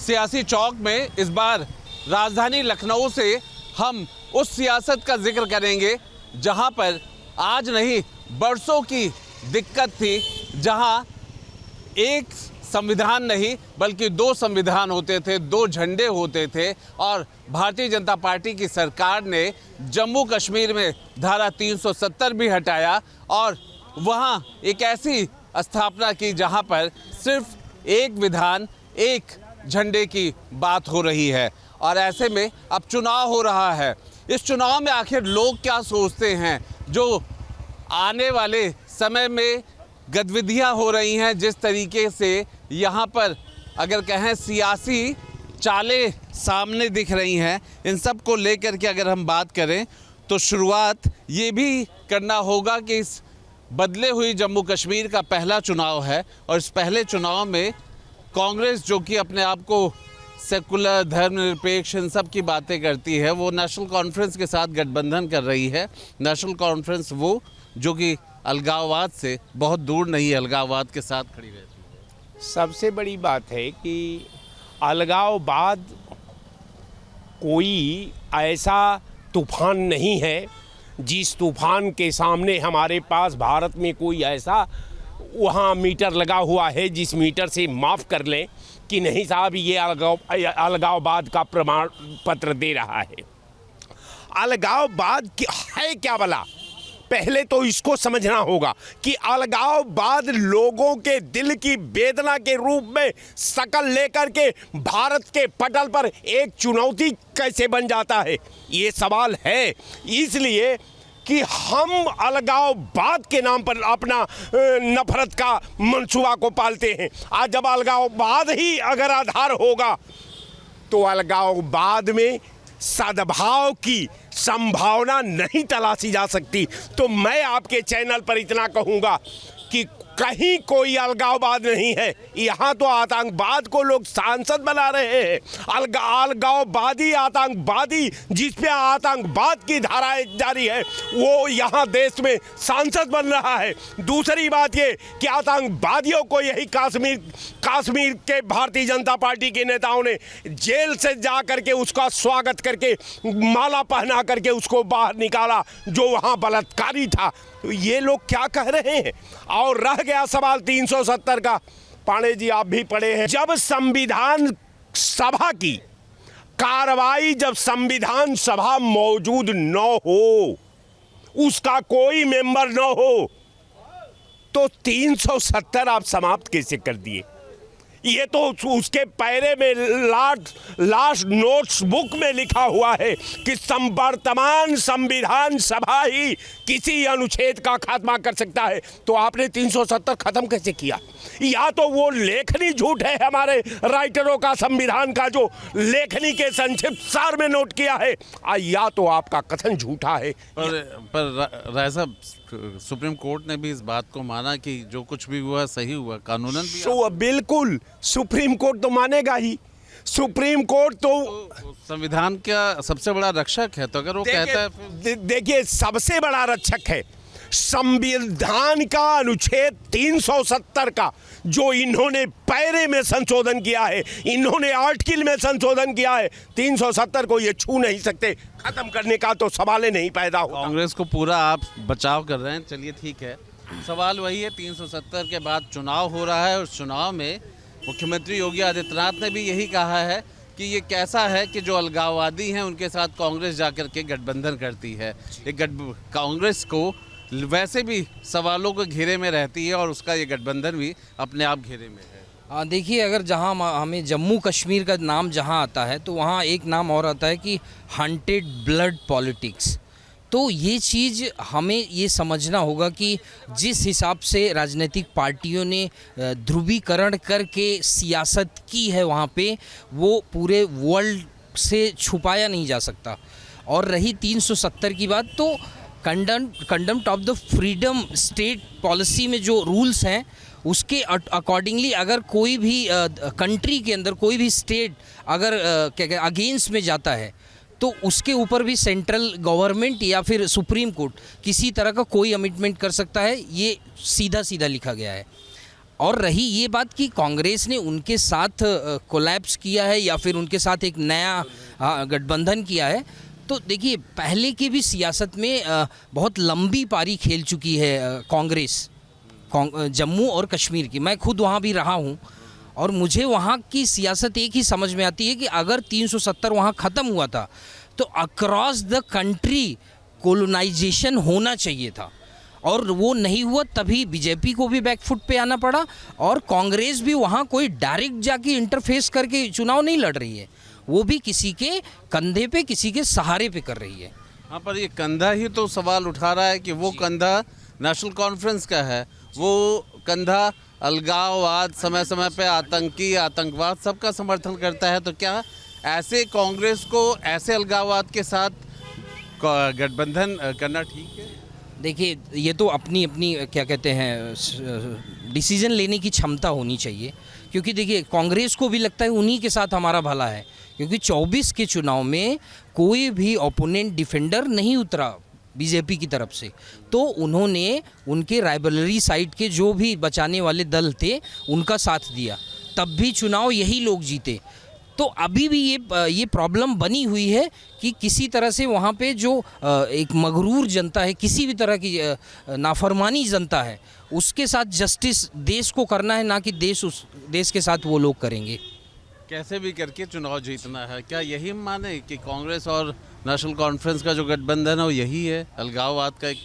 सियासी चौक में इस बार राजधानी लखनऊ से हम उस सियासत का जिक्र करेंगे जहां पर आज नहीं बरसों की दिक्कत थी, जहां एक संविधान नहीं बल्कि दो संविधान होते थे, दो झंडे होते थे और भारतीय जनता पार्टी की सरकार ने जम्मू कश्मीर में धारा 370 भी हटाया और वहां एक ऐसी स्थापना की जहां पर सिर्फ एक विधान एक झंडे की बात हो रही है। और ऐसे में अब चुनाव हो रहा है। इस चुनाव में आखिर लोग क्या सोचते हैं, जो आने वाले समय में गतिविधियां हो रही हैं, जिस तरीके से यहाँ पर अगर कहें सियासी चालें सामने दिख रही हैं, इन सब को लेकर के अगर हम बात करें तो शुरुआत ये भी करना होगा कि इस बदले हुई जम्मू कश्मीर का पहला चुनाव है और इस पहले चुनाव में कांग्रेस, जो कि अपने आप को सेकुलर, धर्मनिरपेक्ष, इन सब की बातें करती है, वो नेशनल कॉन्फ्रेंस के साथ गठबंधन कर रही है। नेशनल कॉन्फ्रेंस वो जो कि अलगाववाद से बहुत दूर नहीं है, अलगाववाद के साथ खड़ी रहती है। सबसे बड़ी बात है कि अलगाववाद कोई ऐसा तूफान नहीं है जिस तूफान के सामने हमारे पास भारत में कोई ऐसा वहाँ मीटर लगा हुआ है जिस मीटर से माफ़ कर लें कि नहीं साहब ये अलगाववाद का प्रमाण पत्र दे रहा है। अलगाववाद है क्या भला? पहले तो इसको समझना होगा कि अलगाववाद लोगों के दिल की वेदना के रूप में शकल लेकर के भारत के पटल पर एक चुनौती कैसे बन जाता है, ये सवाल है। इसलिए कि हम अलगाववाद के नाम पर अपना नफरत का मंसूबा को पालते हैं। आज जब अलगाववाद ही अगर आधार होगा तो अलगाववाद में सद्भाव की संभावना नहीं तलाशी जा सकती। तो मैं आपके चैनल पर इतना कहूँगा कि कहीं कोई अलगाववाद नहीं है। यहाँ तो आतंकवाद को लोग सांसद बना रहे हैं। अलगाववादी, आतंकवादी, जिस पे आतंकवाद की धाराएं जारी है, वो यहाँ देश में सांसद बन रहा है। दूसरी बात ये कि आतंकवादियों को यही कश्मीर के भारतीय जनता पार्टी के नेताओं ने जेल से जा करके उसका स्वागत करके माला पहना करके उसको बाहर निकाला, जो वहाँ बलात्कारी था। तो ये लोग क्या कह रहे हैं? और रह गया सवाल 370 का, पांडे जी आप भी पढ़े हैं, जब संविधान सभा की कार्रवाई, जब संविधान सभा मौजूद न हो, उसका कोई मेंबर न हो, तो 370 आप समाप्त कैसे कर दिए? ये तो उसके पैरे में लास्ट नोट्स बुक में लिखा हुआ है कि वर्तमान संविधान सभा ही किसी अनुच्छेद का खात्मा कर सकता है। तो आपने 370 खत्म कैसे किया? या तो वो लेखनी झूठ है हमारे राइटरों का, संविधान का जो लेखनी के संक्षिप्त सार में नोट किया है, या तो आपका कथन झूठा है। पर राय साहब, सुप्रीम कोर्ट ने भी इस बात को माना कि जो कुछ भी हुआ सही हुआ, कानूनन भी। बिल्कुल, सुप्रीम कोर्ट तो मानेगा ही। सुप्रीम कोर्ट तो संविधान का सबसे बड़ा रक्षक है। तो अगर वो कहता है, देखिए सबसे बड़ा रक्षक है संविधान का अनुच्छेद 370 का, जो इन्होंने पैरे में संशोधन किया है, इन्होंने आर्टिकल में संशोधन किया है। 370 को ये छू नहीं सकते। खत्म करने का तो सवाल ही नहीं पैदा होता। कांग्रेस को पूरा आप बचाव कर रहे हैं, चलिए ठीक है। सवाल वही है, 370 के बाद चुनाव हो रहा है और चुनाव में मुख्यमंत्री योगी आदित्यनाथ ने भी यही कहा है कि ये कैसा है कि जो अलगाववादी हैं उनके साथ कांग्रेस जाकर के गठबंधन करती है। कांग्रेस को वैसे भी सवालों के घेरे में रहती है और उसका ये गठबंधन भी अपने आप घेरे में है। देखिए, अगर जहां हमें जम्मू कश्मीर का नाम जहां आता है तो वहां एक नाम और आता है कि हंटेड ब्लड पॉलिटिक्स। तो ये चीज़ हमें ये समझना होगा कि जिस हिसाब से राजनीतिक पार्टियों ने ध्रुवीकरण करके सियासत की है वहाँ पे, वो पूरे वर्ल्ड से छुपाया नहीं जा सकता। और रही 370 की बात, तो contempt of the freedom state policy में जो रूल्स हैं उसके अकॉर्डिंगली अगर कोई भी कंट्री के अंदर कोई भी स्टेट अगर अगेंस्ट में जाता है तो उसके ऊपर भी सेंट्रल गवर्नमेंट या फिर सुप्रीम कोर्ट किसी तरह का कोई अमिटमेंट कर सकता है। ये सीधा सीधा लिखा गया है। और रही ये बात कि कांग्रेस ने उनके साथ कोलैप्स किया है या फिर उनके साथ एक नया गठबंधन किया है, तो देखिए पहले की भी सियासत में बहुत लंबी पारी खेल चुकी है कांग्रेस जम्मू और कश्मीर की। मैं खुद वहाँ भी रहा हूँ और मुझे वहाँ की सियासत एक ही समझ में आती है कि अगर 370 वहाँ ख़त्म हुआ था तो अक्रॉस द कंट्री कोलोनाइजेशन होना चाहिए था, और वो नहीं हुआ। तभी बीजेपी को भी बैकफुट पे आना पड़ा और कांग्रेस भी वहाँ कोई डायरेक्ट जाके इंटरफेस करके चुनाव नहीं लड़ रही है, वो भी किसी के कंधे पे किसी के सहारे पे कर रही है। हाँ, पर ये कंधा ही तो सवाल उठा रहा है कि वो कंधा नेशनल कॉन्फ्रेंस का है, वो कंधा अलगाववाद, समय समय पे आतंकवाद सबका समर्थन करता है। तो क्या ऐसे कांग्रेस को ऐसे अलगाववाद के साथ गठबंधन करना ठीक है? देखिए ये तो अपनी अपनी क्या कहते हैं डिसीजन लेने की क्षमता होनी चाहिए, क्योंकि देखिए कांग्रेस को भी लगता है उन्हीं के साथ हमारा भला है, क्योंकि 24 के चुनाव में कोई भी ओपोनेंट डिफेंडर नहीं उतरा बीजेपी की तरफ से, तो उन्होंने उनके राइवलरी साइड के जो भी बचाने वाले दल थे उनका साथ दिया, तब भी चुनाव यही लोग जीते। तो अभी भी ये प्रॉब्लम बनी हुई है कि किसी तरह से वहाँ पे जो एक मगरूर जनता है, किसी भी तरह की नाफरमानी जनता है, उसके साथ जस्टिस देश को करना है, ना कि देश उस देश के साथ वो लोग करेंगे। कैसे भी करके चुनाव जीतना है, क्या यही माने कि कांग्रेस और नेशनल कॉन्फ्रेंस का जो गठबंधन है वो यही है, अलगाववाद का एक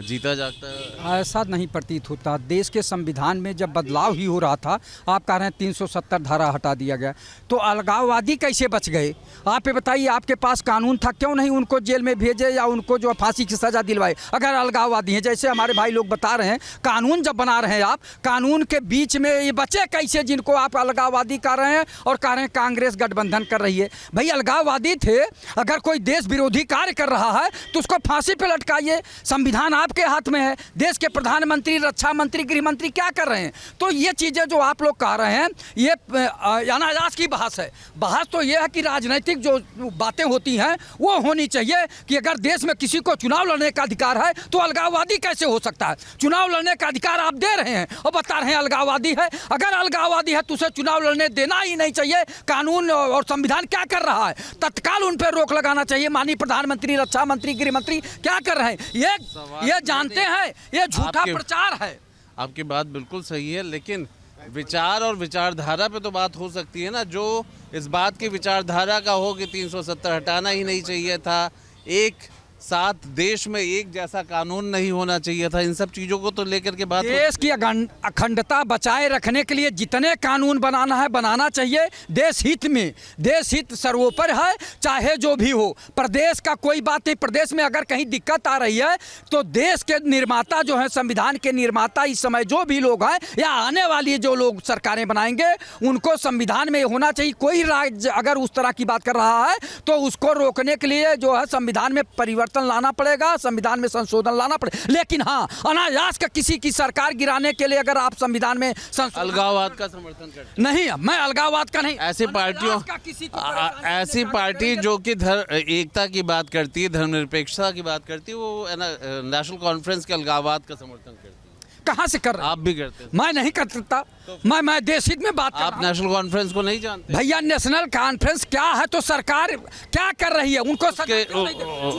जीता जाता है? ऐसा नहीं प्रतीत होता। देश के संविधान में जब बदलाव ही हो रहा था, आप कह रहे हैं 370 धारा हटा दिया गया, तो अलगाववादी कैसे बच गए? आप ये बताइए, आपके पास कानून था, क्यों नहीं उनको जेल में भेजे या उनको जो फांसी की सज़ा दिलवाए? अगर अलगाववादी हैं, जैसे हमारे भाई लोग बता रहे हैं, कानून जब बना रहे हैं आप, कानून के बीच में ये बचे कैसे जिनको आप अलगाववादी कर रहे हैं और कह रहे हैं कांग्रेस गठबंधन कर रही है? भाई अलगाववादी थे, अगर कोई देश विरोधी कार्य कर रहा है तो उसको फांसी पर लटकाइए। संविधान आपके हाथ में है, देश के प्रधानमंत्री, रक्षा मंत्री, गृह मंत्री क्या कर रहे हैं? तो ये चीज़ें जो आप लोग कह रहे हैं, ये अनायास की बहस है। बहस तो ये है कि राजनीतिक जो बातें होती हैं वो होनी चाहिए कि अगर देश में किसी को चुनाव लड़ने का अधिकार है तो अलगाववादी कैसे हो सकता है? चुनाव लड़ने का अधिकार आप दे रहे हैं और बता रहे हैं अलगाववादी है। अगर अलगाववादी है तो उसे चुनाव लड़ने देना ही नहीं चाहिए। कानून और संविधान क्या कर रहा है? तत्काल उन पर रोक लगाना चाहिए। माननीय प्रधानमंत्री, रक्षा मंत्री, गृह मंत्री क्या कर रहे हैं? ये जानते हैं ये झूठा प्रचार है। आपकी बात बिल्कुल सही है, लेकिन विचार और विचारधारा पे तो बात हो सकती है ना। जो इस बात की विचारधारा का हो कि 370 हटाना ही नहीं चाहिए था, एक साथ देश में एक जैसा कानून नहीं होना चाहिए था, इन सब चीज़ों को तो लेकर के बात देश की अखंडता बचाए रखने के लिए जितने कानून बनाना है बनाना चाहिए, देश हित में। देश हित सर्वोपरि है, चाहे जो भी हो। प्रदेश का कोई बात नहीं। प्रदेश में अगर कहीं दिक्कत आ रही है तो देश के निर्माता जो हैं, संविधान के निर्माता इस समय जो भी लोग हैं या आने वाली जो लोग सरकारें बनाएंगे, उनको संविधान में होना चाहिए। कोई राज्य अगर उस तरह की बात कर रहा है तो उसको रोकने के लिए जो है संविधान में परिवर्तन लाना पड़ेगा, संविधान में संशोधन लाना पड़ेगा। लेकिन हाँ, अनायास का किसी की सरकार गिराने के लिए अगर आप संविधान में अलगाववाद का समर्थन करते नहीं, मैं अलगाववाद का नहीं। ऐसी पार्टियों ऐसी पार्टी जो कि एकता की बात करती है, धर्मनिरपेक्षता की बात करती है, वो नेशनल कॉन्फ्रेंस के अलगाववाद का समर्थन करती है। कहाँ से कर रहे हैं? आप भी करते हैं? मैं नहीं कर सकता। मैं देश हित में बात कर रहा हूं। आप नेशनल कॉन्फ्रेंस को नहीं जानते? भैया नेशनल कॉन्फ्रेंस क्या है तो सरकार क्या कर रही है? उनको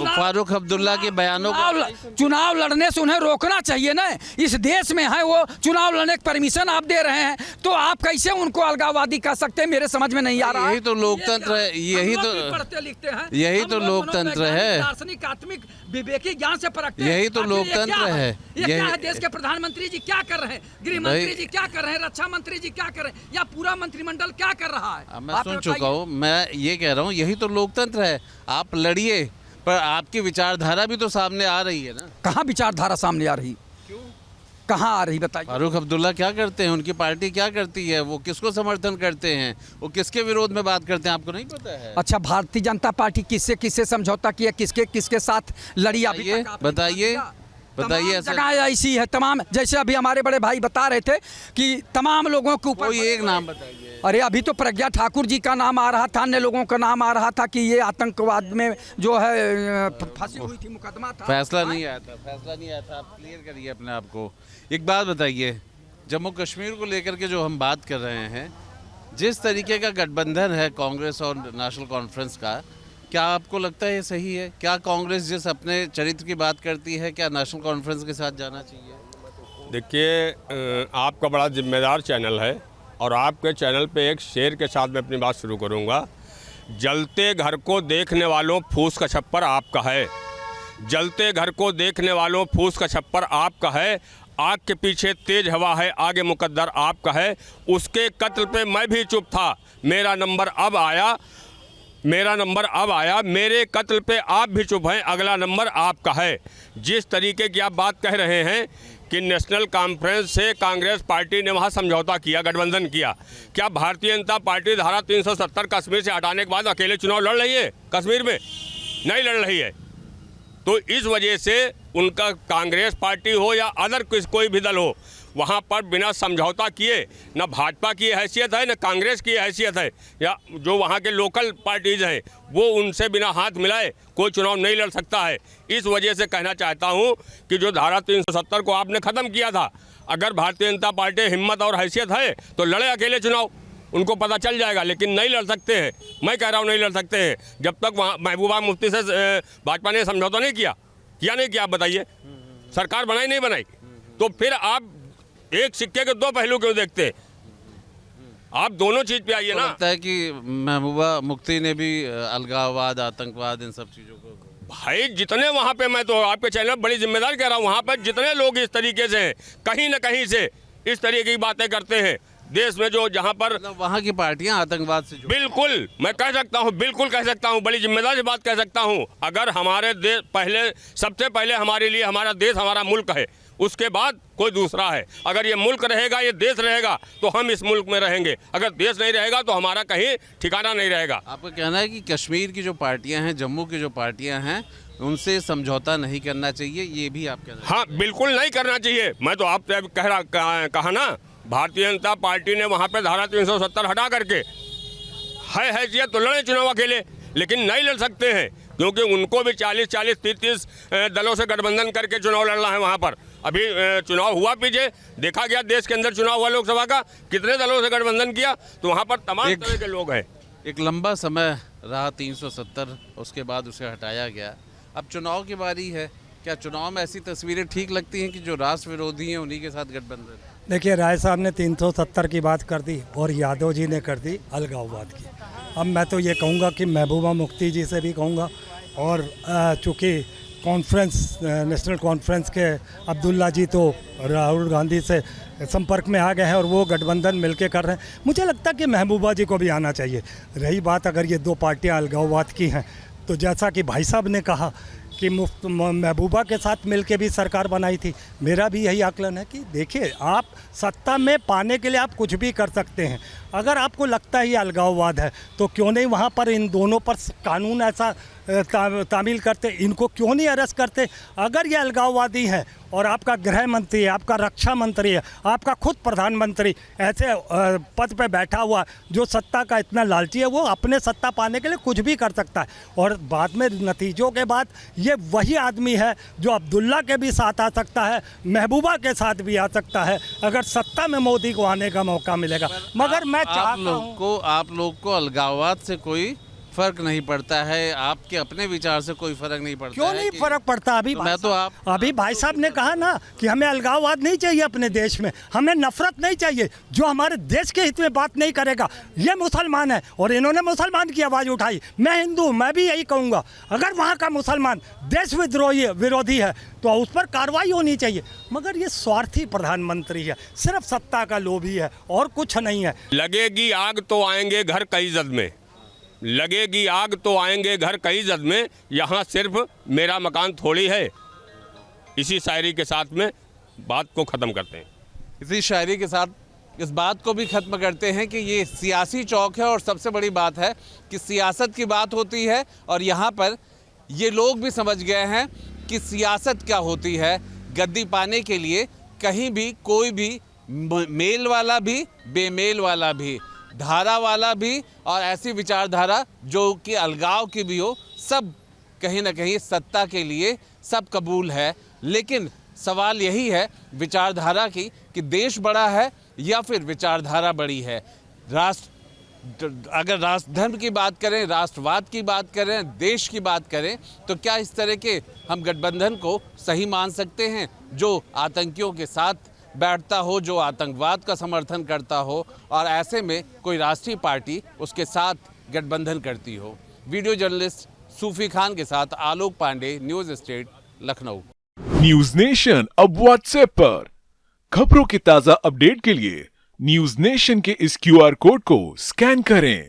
फारूक अब्दुल्ला के बयानों को चुनाव लड़ने से उन्हें रोकना चाहिए ना। इस देश में है वो चुनाव लड़ने की परमिशन आप दे रहे हैं, तो आप कैसे उनको अलगाववादी कर सकते हैं? मेरे समझ में नहीं आ रहा। यही तो लोकतंत्र है, यही तो पढ़ते लिखते हैं, यही तो लोकतंत्र है, दार्शनिक आत्मिक विवेकी ज्ञान से परखते हैं। यही तो लोकतंत्र है। ये क्या है? देश के प्रधानमंत्री जी क्या कर रहे हैं? गृह मंत्री जी क्या कर रहे हैं? रक्षा मंत्री जी क्या कर रहे हैं? या पूरा मंत्रिमंडल क्या कर रहा है? मैं सुन चुका हूँ। मैं ये कह रहा हूँ, यही तो लोकतंत्र है। आप लड़िए, पर आपकी विचारधारा भी तो सामने आ रही है ना। कहाँ विचारधारा सामने आ रही? क्यों कहाँ आ रही बताइए? फारूक अब्दुल्ला क्या करते हैं? उनकी पार्टी क्या करती है? वो किसको समर्थन करते हैं? वो किसके विरोध में बात करते हैं? आपको नहीं पता है? अच्छा, भारतीय जनता पार्टी किससे किससे समझौता किया, किसके किसके साथ लड़ी? अभी बताइए जगह ऐसी है तमाम। जैसे अभी हमारे बड़े भाई बता रहे थे कि तमाम लोगों के ऊपर कोई एक नाम बताइए। अरे अभी तो प्रज्ञा ठाकुर जी का नाम आ रहा था, अन्य लोगों का नाम आ रहा था कि ये आतंकवाद में जो है फंसी हुई थी, मुकदमा था। फैसला नहीं आया था, फैसला नहीं आया था। आप क्लियर करिए अपने आप को। एक बात बताइए, जम्मू कश्मीर को लेकर के जो हम बात कर रहे हैं, जिस तरीके का गठबंधन है कांग्रेस और नेशनल कॉन्फ्रेंस का, क्या आपको लगता है ये सही है? क्या कांग्रेस जिस अपने चरित्र की बात करती है, क्या नेशनल कॉन्फ्रेंस के साथ जाना चाहिए? देखिए, आपका बड़ा जिम्मेदार चैनल है और आपके चैनल पे एक शेर के साथ मैं अपनी बात शुरू करूंगा। जलते घर को देखने वालों फूस का छप्पर आपका है। जलते घर को देखने वालों फूस का छप्पर आपका है। आग के पीछे तेज हवा है, आगे मुकद्दर आपका है। उसके कत्ल पे मैं भी चुप था, मेरा नंबर अब आया। मेरे कत्ल पे आप भी चुप हैं, अगला नंबर आपका है। जिस तरीके की आप बात कह रहे हैं कि नेशनल कॉन्फ्रेंस से कांग्रेस पार्टी ने वहाँ समझौता किया, गठबंधन किया, क्या भारतीय जनता पार्टी धारा 370 कश्मीर से हटाने के बाद अकेले चुनाव लड़ रही है? कश्मीर में नहीं लड़ रही है। तो इस वजह से उनका कांग्रेस पार्टी हो या अदर कोई भी दल हो, वहाँ पर बिना समझौता किए न भाजपा की हैसियत है न कांग्रेस की हैसियत है, या जो वहाँ के लोकल पार्टीज हैं वो उनसे बिना हाथ मिलाए कोई चुनाव नहीं लड़ सकता है। इस वजह से कहना चाहता हूँ कि जो धारा 370 को आपने ख़त्म किया था, अगर भारतीय जनता पार्टी हिम्मत और हैसियत है तो लड़े अकेले चुनाव, उनको पता चल जाएगा। लेकिन नहीं लड़ सकते हैं, मैं कह रहा हूँ नहीं लड़ सकते हैं जब तक वहाँ महबूबा मुफ्ती से भाजपा ने समझौता नहीं किया। आप बताइए, सरकार बनाई नहीं बनाई? तो फिर आप एक सिक्के के दो पहलू क्यों देखते? आप दोनों चीज पे आइए ना। लगता है कि महबूबा मुफ्ती ने भी अलगाववाद, आतंकवाद, इन सब चीज़ों को, भाई जितने वहाँ पे, मैं तो आपके चैनल बड़ी जिम्मेदार कह रहा हूँ, वहाँ पर जितने लोग इस तरीके से हैं, कहीं न कहीं से इस तरीके की बातें करते हैं देश में, जो जहाँ पर मतलब वहाँ की पार्टियां आतंकवाद से जुड़ी। बिल्कुल मैं कह सकता हूँ, बिल्कुल कह सकता हूँ, बड़ी जिम्मेदारी से बात कह सकता हूँ। अगर हमारे देश सबसे पहले हमारे लिए हमारा देश, हमारा मुल्क है, उसके बाद कोई दूसरा है। अगर ये मुल्क रहेगा, ये देश रहेगा तो हम इस मुल्क में रहेंगे। अगर देश नहीं रहेगा तो हमारा कहीं ठिकाना नहीं रहेगा। आपका कहना है कि कश्मीर की जो पार्टियां हैं, जम्मू की जो पार्टियां हैं, उनसे समझौता नहीं करना चाहिए, ये भी आप कह रहे हैं? हाँ, बिल्कुल नहीं करना चाहिए। मैं तो आपसे कहा ना, भारतीय जनता पार्टी ने वहाँ पे धारा 370 हटा करके है हैसियत तो लड़े चुनाव अकेले, लेकिन नहीं लड़ सकते हैं क्योंकि उनको भी 40-40, 30-30 दलों से गठबंधन करके चुनाव लड़ना है। वहाँ पर अभी चुनाव हुआ, पीछे देखा गया देश के अंदर चुनाव हुआ लोकसभा का, कितने दलों से गठबंधन किया, तो वहाँ पर तमाम तरह के लोग हैं। एक लंबा समय रहा 370, उसके बाद उसे हटाया गया, अब चुनाव की बारी है। क्या चुनाव में ऐसी तस्वीरें ठीक लगती हैं कि जो राष्ट्र विरोधी हैं उन्हीं के साथ गठबंधन? देखिए, राय साहब ने 370 की बात कर दी और यादव जी ने कर दी अलगाववाद की। अब मैं तो ये कहूँगा कि महबूबा मुफ्ती जी से भी कहूँगा, और चूँकि कॉन्फ्रेंस, नेशनल कॉन्फ्रेंस के अब्दुल्ला जी तो राहुल गांधी से संपर्क में आ गए हैं और वो गठबंधन मिलके कर रहे हैं। मुझे लगता है कि महबूबा जी को भी आना चाहिए। रही बात अगर ये दो पार्टियां अलगाववाद की हैं, तो जैसा कि भाई साहब ने कहा कि महबूबा के साथ मिलके भी सरकार बनाई थी, मेरा भी यही आकलन है कि देखिए, आप सत्ता में पाने के लिए आप कुछ भी कर सकते हैं। अगर आपको लगता है ये अलगाववाद है तो क्यों नहीं वहाँ पर इन दोनों पर कानून ऐसा तामील करते, इनको क्यों नहीं अरेस्ट करते? अगर ये अलगाववादी है और आपका गृह मंत्री है, आपका रक्षा मंत्री है, आपका खुद प्रधानमंत्री ऐसे पद पे बैठा हुआ जो सत्ता का इतना लालची है, वो अपने सत्ता पाने के लिए कुछ भी कर सकता है। और बाद में नतीजों के बाद ये वही आदमी है जो अब्दुल्ला के भी साथ आ सकता है, महबूबा के साथ भी आ सकता है, अगर सत्ता में मोदी को आने का मौका मिलेगा। मगर मैं आप लोग को अलगाववाद से कोई फर्क नहीं पड़ता है? आपके अपने विचार से कोई फर्क नहीं पड़ता? क्यों नहीं फर्क पड़ता? अभी भाई साहब ने कहा ना कि हमें अलगाववाद नहीं चाहिए अपने देश में, हमें नफरत नहीं चाहिए। जो हमारे देश के हित में बात नहीं करेगा, ये मुसलमान है और इन्होंने मुसलमान की आवाज़ उठाई। मैं हिंदू, मैं भी यही कहूँगा, अगर वहाँ का मुसलमान देश विरोधी है तो उस पर कार्रवाई होनी चाहिए। मगर ये स्वार्थी प्रधानमंत्री है, सिर्फ सत्ता का लोभी है और कुछ नहीं है। लगेगी आग तो आएंगे घर कई जद में, लगेगी आग तो आएंगे घर कई जद में, यहाँ सिर्फ मेरा मकान थोड़ी है। इसी शायरी के साथ में बात को ख़त्म करते हैं। इसी शायरी के साथ इस बात को भी ख़त्म करते हैं कि ये सियासी चौक है और सबसे बड़ी बात है कि सियासत की बात होती है और यहाँ पर ये लोग भी समझ गए हैं कि सियासत क्या होती है। गद्दी पाने के लिए कहीं भी कोई भी मेल वाला भी, बेमेल वाला भी, धारा वाला भी और ऐसी विचारधारा जो कि अलगाव की भी हो, सब कहीं ना कहीं सत्ता के लिए सब कबूल है। लेकिन सवाल यही है विचारधारा की कि देश बड़ा है या फिर विचारधारा बड़ी है। अगर राष्ट्र धर्म की बात करें, राष्ट्रवाद की बात करें, देश की बात करें, तो क्या इस तरह के हम गठबंधन को सही मान सकते हैं जो आतंकियों के साथ बैठता हो, जो आतंकवाद का समर्थन करता हो और ऐसे में कोई राष्ट्रीय पार्टी उसके साथ गठबंधन करती हो। वीडियो जर्नलिस्ट सूफी खान के साथ Alok Pandey, news state, Lucknow. News nation अब व्हाट्सएप पर खबरों के ताजा अपडेट के लिए न्यूज नेशन के इस QR कोड को स्कैन करें।